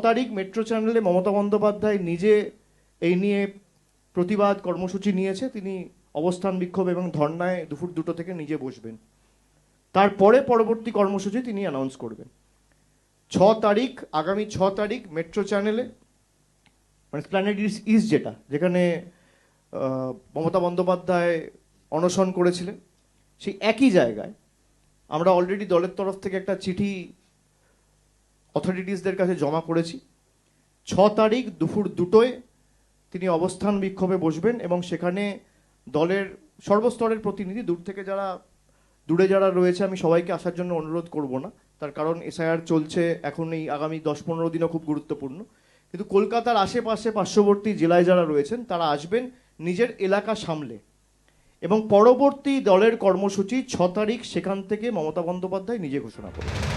তারিখ মেট্রো চ্যানেলে মমতা বন্দ্যোপাধ্যায় নিজে এই নিয়ে প্রতিবাদ কর্মসূচি নিয়েছে। তিনি অবস্থান বিক্ষোভ এবং ধর্নায় দুপুর 2টো থেকে নিজে বসবেন। তারপরে পরবর্তী কর্মসূচি তিনি অ্যানাউন্স করবেন। তারিখ, আগামী 6 তারিখ মেট্রো চ্যানেলে, মানে প্ল্যানেট ইস্ট, যেখানে মমতা বন্দ্যোপাধ্যায় অনশন করেছিলেন, সেই একই জায়গায় আমরা অলরেডি দলের তরফ থেকে একটা চিঠি অথরিটিসদের কাছে জমা করেছি। 6 তারিখ দুপুর 2টোয় তিনি অবস্থান বিক্ষোভে বসবেন এবং সেখানে দলের সর্বস্তরের প্রতিনিধি, দূরে যারা রয়েছে আমি সবাইকে আসার জন্য অনুরোধ করব না, তার কারণ এসআইআর চলছে, এখন এই আগামী 10-15 দিনও খুব গুরুত্বপূর্ণ। কিন্তু কলকাতার আশেপাশে পার্শ্ববর্তী জেলায় যারা রয়েছেন তারা আসবেন নিজের এলাকা সামলে, এবং পরবর্তী দলের কর্মসূচি 6 তারিখ সেখান থেকে মমতা বন্দ্যোপাধ্যায় নিজে ঘোষণা করবেন।